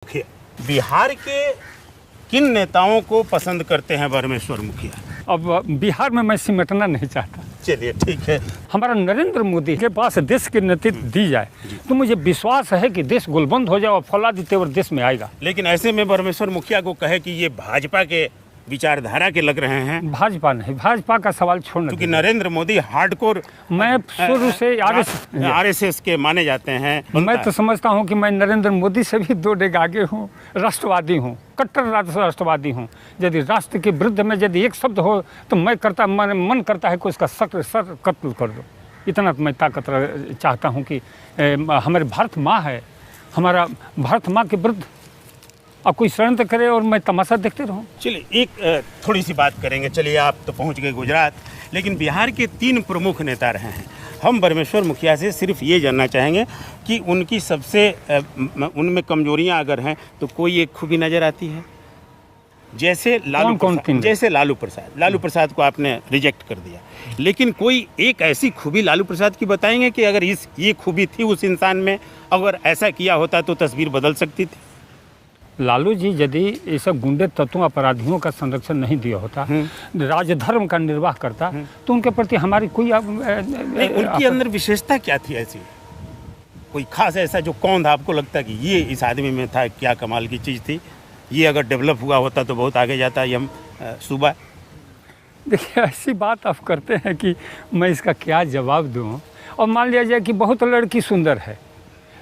मुखिया बिहार के किन नेताओं को पसंद करते हैं परमेश्वर मुखिया? अब बिहार में मैं सिमटना नहीं चाहता। चलिए ठीक है। हमारा नरेंद्र मोदी के पास देश के नेतृत्व दी जाए तो मुझे विश्वास है कि देश गोलबंद हो जाए और फौलादी तेवर देश में आएगा। लेकिन ऐसे में परमेश्वर मुखिया को कहे कि ये भाजपा के विचारधारा के लग रहे हैं। भाजपा नहीं, भाजपा का सवाल छोड़ना, क्योंकि नरेंद्र मोदी हार्डकोर मैं शुरू से आरएसएस के माने जाते हैं। मैं तो समझता हूं कि मैं नरेंद्र मोदी से भी 2 डेग आगे हूं, राष्ट्रवादी हूं, कट्टर राष्ट्रवादी हूं। यदि राष्ट्र के विरुद्ध में यदि एक शब्द हो तो मैं मन करता है कि उसका सर कत्ल कर दो। इतना मैं ताकत चाहता हूं कि हमारे भारत माँ है, हमारा भारत माँ के विरुद्ध अब कोई षड्यंत्र करे और मैं तमाशा देखते रहूं। चलिए एक थोड़ी सी बात करेंगे। चलिए आप तो पहुंच गए गुजरात, लेकिन बिहार के 3 प्रमुख नेता रहे हैं। हम परमेश्वर मुखिया से सिर्फ ये जानना चाहेंगे कि उनकी सबसे उनमें कमजोरियां अगर हैं तो कोई एक खूबी नज़र आती है? जैसे लालू प्रसाद को आपने रिजेक्ट कर दिया, लेकिन कोई एक ऐसी खूबी लालू प्रसाद की बताएंगे कि अगर ये खूबी थी उस इंसान में, अगर ऐसा किया होता तो तस्वीर बदल सकती थी? लालू जी यदि ये सब गुंडे तत्वों अपराधियों का संरक्षण नहीं दिया होता, राजधर्म का निर्वाह करता, तो उनके प्रति हमारी कोई उनकी अंदर विशेषता क्या थी ऐसी? कोई खास ऐसा जो कौन था आपको लगता कि ये इस आदमी में था, क्या कमाल की चीज़ थी, ये अगर डेवलप हुआ होता तो बहुत आगे जाता ये हम सूबा? देखिए ऐसी बात आप करते हैं कि मैं इसका क्या जवाब दूँ। और मान लिया जाए कि बहुत लड़की सुंदर है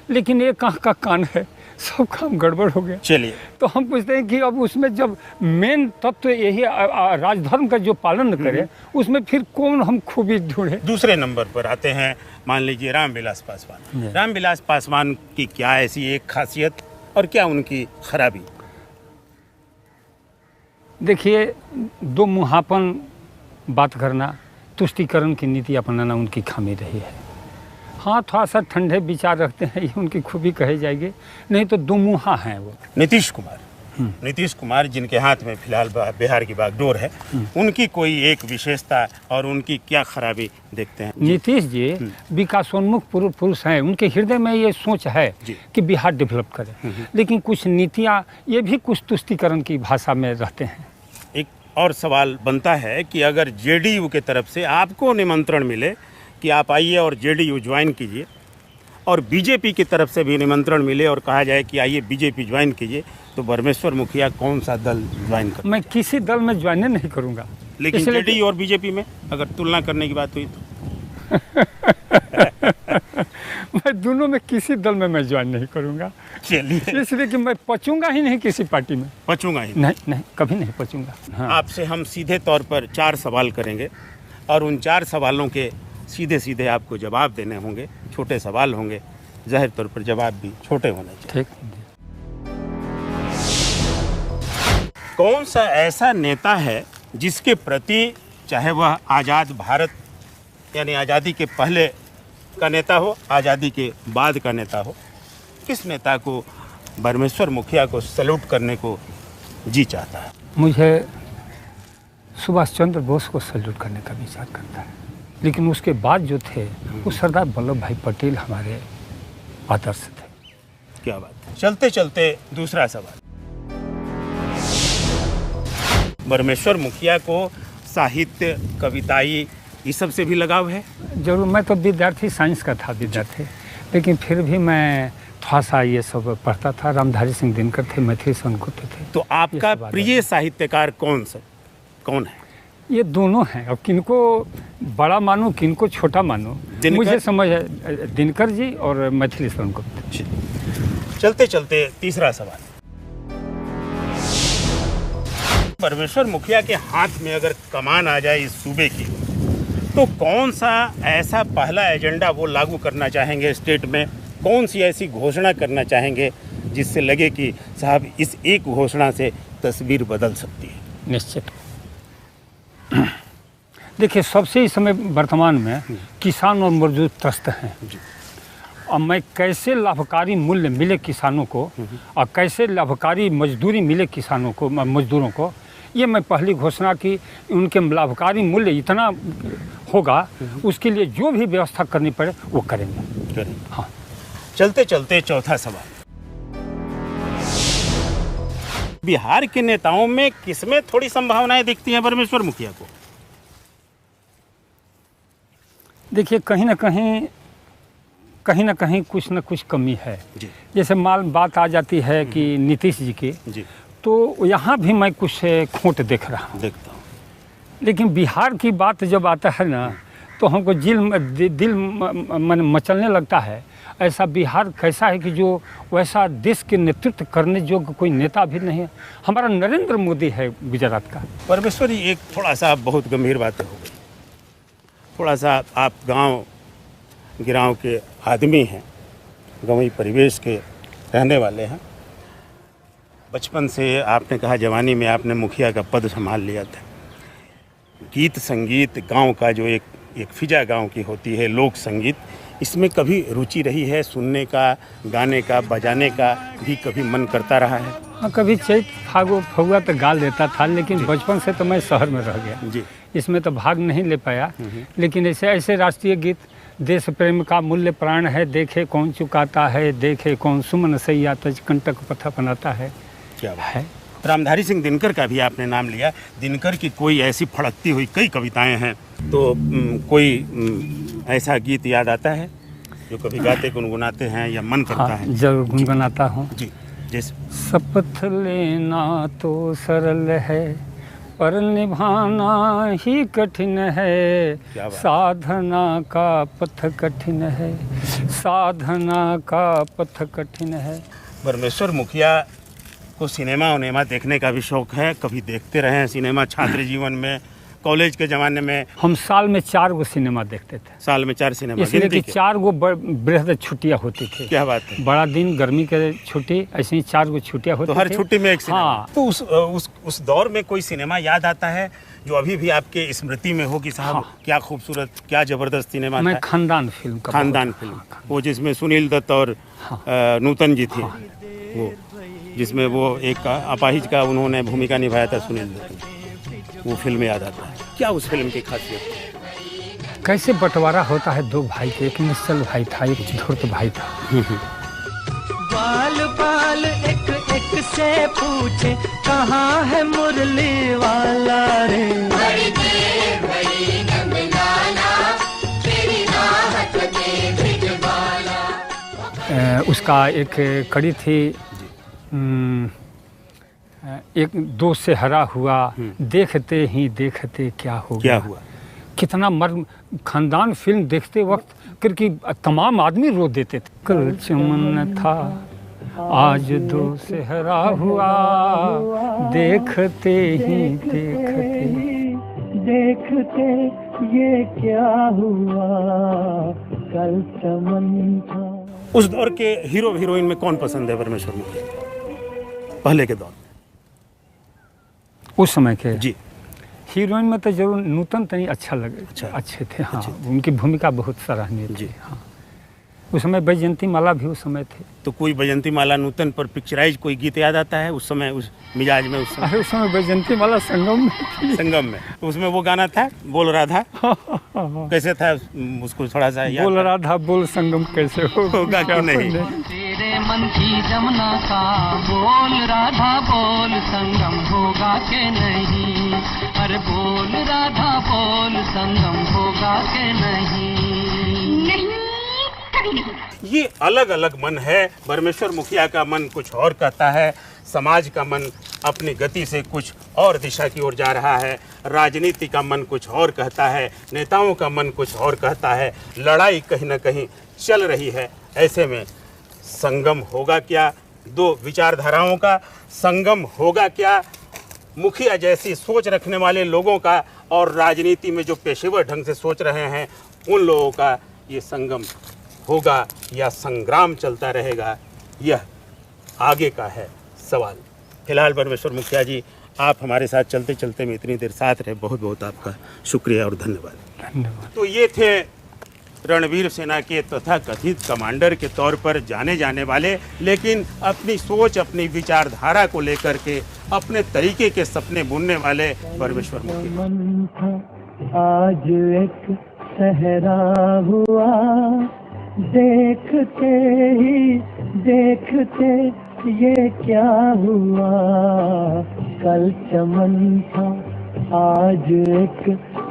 लेकिन एक आँख का कान है, सब काम गड़बड़ हो गया। चलिए तो हम पूछते हैं कि अब उसमें जब मेन तत्व यही राजधर्म का जो पालन करे उसमें फिर कौन हम खूबी ढूंढे? दूसरे नंबर पर आते हैं मान लीजिए रामविलास पासवान। रामविलास पासवान की क्या ऐसी एक खासियत और क्या उनकी खराबी? देखिए 2 मुहापन बात करना, तुष्टीकरण की नीति अपनाना उनकी खामी रही है। हाँ, थोड़ा सा ठंडे विचार रखते हैं, ये उनकी खूबी कही जाएगी, नहीं तो 2 मुहा हैं वो। नीतीश कुमार जिनके हाथ में फिलहाल बिहार की बागडोर है, उनकी कोई एक विशेषता और उनकी क्या खराबी देखते हैं? नीतीश जी विकासोन्मुख पुरुष हैं, उनके हृदय में ये सोच है कि बिहार डेवलप करे, लेकिन कुछ नीतियाँ ये भी कुछ तुष्टीकरण की भाषा में रहते हैं। एक और सवाल बनता है कि अगर जेडीयू के तरफ से आपको निमंत्रण मिले कि आप आइए और जेडीयू ज्वाइन कीजिए, और बीजेपी की तरफ से भी निमंत्रण मिले और कहा जाए कि आइए बीजेपी ज्वाइन कीजिए, तो परमेश्वर मुखिया कौन सा दल ज्वाइन करें? मैं किसी दल में ज्वाइन नहीं करूंगा। लेकिन जेडीयू और बीजेपी में अगर तुलना करने की बात हुई तो मैं दोनों में किसी दल में मैं ज्वाइन नहीं करूंगा। चलिए, इसलिए कि मैं पचूंगा ही नहीं किसी पार्टी में। पचूंगा ही नहीं, कभी नहीं पचूंगा। हाँ। आपसे हम सीधे तौर पर 4 सवाल करेंगे और उन 4 सवालों के सीधे आपको जवाब देने होंगे। छोटे सवाल होंगे, जाहिर तौर पर जवाब भी छोटे होने चाहिए। ठीक। कौन सा ऐसा नेता है जिसके प्रति, चाहे वह आज़ाद भारत यानी आज़ादी के पहले का नेता हो, आज़ादी के बाद का नेता हो, किस नेता को परमेश्वर मुखिया को सैल्यूट करने को जी चाहता है? मुझे सुभाष चंद्र बोस को सैल्यूट करने का विचार करता है, लेकिन उसके बाद जो थे वो सरदार वल्लभ भाई पटेल हमारे आदर्श थे। क्या बात है। चलते चलते दूसरा सवाल। परमेश्वर मुखिया को साहित्य, कविताई, ये सब से भी लगाव है? जरूर। मैं तो विद्यार्थी, साइंस का था विद्यार्थी, लेकिन फिर भी मैं थोड़ा सा ये सब पढ़ता था। रामधारी सिंह दिनकर थे, मैथिली संगुप्त थे। तो आपका प्रिय साहित्यकार कौन है? ये दोनों हैं। अब किनको बड़ा मानूं, किनको छोटा मानूं, मुझे समझ है दिनकर जी और मैथिली संगुप्त। चलते चलते तीसरा सवाल। परमेश्वर मुखिया के हाथ में अगर कमान आ जाए इस सूबे की, तो कौन सा ऐसा पहला एजेंडा वो लागू करना चाहेंगे स्टेट में? कौन सी ऐसी घोषणा करना चाहेंगे जिससे लगे कि साहब इस एक घोषणा से तस्वीर बदल सकती है? निश्चित। देखिए, सबसे इस समय वर्तमान में किसान और मजदूर त्रस्त हैं। अब मैं कैसे लाभकारी मूल्य मिले किसानों को और कैसे लाभकारी मजदूरी मिले किसानों को, मजदूरों को, ये मैं पहली घोषणा की। उनके लाभकारी मूल्य इतना होगा, उसके लिए जो भी व्यवस्था करनी पड़े वो करेंगे। हाँ। चलते चलते चौथा सवाल। बिहार के नेताओं में किसमें थोड़ी संभावनाएं दिखती हैं परमेश्वर मुखिया को? देखिए, कहीं ना कहीं कुछ न कुछ कमी है। जी जैसे बात आ जाती है कि नीतीश जी की, जी, तो यहाँ भी मैं कुछ खोट देख रहा हूँ। देखता हूँ। लेकिन बिहार की बात जब आता है ना, तो हमको दिल मन मचलने लगता है। ऐसा बिहार कैसा है कि जो वैसा देश के नेतृत्व करने योग्य कोई नेता भी नहीं है। हमारा नरेंद्र मोदी है गुजरात का। परमेश्वर जी, एक थोड़ा सा बहुत गंभीर बातें हो गई। थोड़ा सा आप गांव गिरांव के आदमी हैं, गांवी परिवेश के रहने वाले हैं। बचपन से आपने कहा जवानी में आपने मुखिया का पद संभाल लिया था। गीत संगीत गांव का जो एक फिजा गांव की होती है, लोक संगीत, इसमें कभी रुचि रही है? सुनने का, गाने का, बजाने का भी कभी मन करता रहा है? हाँ, कभी चैत फगुआ तो गा लेता था, लेकिन बचपन से तो मैं शहर में रह गया जी, इसमें तो भाग नहीं ले पाया। लेकिन ऐसे राष्ट्रीय गीत, देश प्रेम का मूल्य प्राण है, देखे कौन चुकाता है, देखे कौन सुमन सैया तज कंटक पथ बनाता है, क्या है। रामधारी सिंह दिनकर का भी आपने नाम लिया। दिनकर की कोई ऐसी फड़कती हुई कई कविताएं हैं, तो कोई ऐसा गीत याद आता है जो कभी गाते गुनगुनाते हैं या मन करता है? जरूर गुनगुनाता हूँ जी। जैसे शपथ लेना तो सरल है, पर निभाना ही कठिन है, साधना का पथ कठिन है, साधना का पथ कठिन है। परमेश्वर मुखिया को सिनेमा उनेमा देखने का भी शौक है? कभी देखते रहे हैं सिनेमा छात्र जीवन में, कॉलेज के ज़माने में? हम साल में 4 गो सिनेमा देखते थे। साल में 4 सिनेमा? इसलिए कि 4 गो बृहद छुट्टियाँ होती थी। क्या बात है। बड़ा दिन, गर्मी के छुट्टी, ऐसे ही 4 गो छुट्टियाँ होती थी। तो हर छुट्टी में एक सिनेमा। हाँ। तो उस दौर में कोई सिनेमा याद आता है जो अभी भी आपके स्मृति में हो कि साहब हाँ। क्या खूबसूरत, क्या ज़बरदस्त सिनेमा? मैं खानदान फिल्म का, खानदान फिल्म। हाँ, वो जिसमें सुनील दत्त और हाँ। नूतन जी थे। हाँ। वो जिसमें वो एक अपाहिज का उन्होंने भूमिका निभाया था, सुनील दत्त। वो फिल्म याद आता है। क्या उस फिल्म की खासियत? कैसे बंटवारा होता है 2 भाई के, एक निश्चल भाई था, एक धूर्त भाई था। बाल बाल एक एक से पूछे, कहाँ है मुरली वाला रे? बड़ी देर भई नंदलाला, तेरी राहत दे भिजवाला। उसका एक कड़ी थी, एक दोस्त से हरा हुआ, देखते ही देखते क्या हुआ। कितना मर्म। खानदान फिल्म देखते वक्त क्योंकि तमाम आदमी रो देते थे। कल चमन था, आज दोस्त से हरा हुआ, देखते ही देखते ये क्या हुआ, कल चमन था। उस दौर के हीरो हीरोइन में कौन पसंद है परमेश्वर मुखिया? पहले के दौर, उस समय के जी, हीरोइन में तो जरूर नूतन तनी अच्छा लगे। अच्छे थे। हाँ, उनकी भूमिका बहुत सराहनीय थी। हाँ, उस समय बैजयंती माला भी उस समय थे। तो कोई बैजयंती माला नूतन पर पिक्चराइज कोई गीत याद आता है उस समय, उस मिजाज में? उस समय बैजयंती माला संगम में तो उसमें वो गाना था, बोल राधा। कैसे था उसको थोड़ा सा याद? बोल राधा बोल संगम कैसे होगा कि नहीं? तेरे मन की जमुना का बोल राधा बोल, संगम होगा कि नहीं? अरे बोल राधा बोल, संगम होगा कि नहीं? ये अलग अलग मन है। परमेश्वर मुखिया का मन कुछ और कहता है, समाज का मन अपनी गति से कुछ और दिशा की ओर जा रहा है, राजनीति का मन कुछ और कहता है, नेताओं का मन कुछ और कहता है, लड़ाई कहीं न कहीं चल रही है। ऐसे में संगम होगा क्या? 2 विचारधाराओं का संगम होगा क्या? मुखिया जैसी सोच रखने वाले लोगों का और राजनीति में जो पेशेवर ढंग से सोच रहे हैं उन लोगों का ये संगम होगा या संग्राम चलता रहेगा? यह आगे का है सवाल। फिलहाल परमेश्वर मुखिया जी, आप हमारे साथ चलते चलते में इतनी देर साथ रहे, बहुत बहुत आपका शुक्रिया और धन्यवाद। तो ये थे रणवीर सेना के तथाकथित कमांडर के तौर पर जाने जाने वाले, लेकिन अपनी सोच, अपनी विचारधारा को लेकर के अपने तरीके के सपने बुनने वाले परमेश्वर मुखिया। आज एक सहरा हुआ, देखते ही देखते ये क्या हुआ, कल चमन था आज एक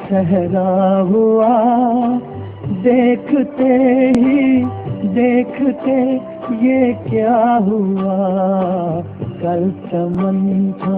सहरा हुआ, देखते ही देखते ये क्या हुआ, कल चमन था।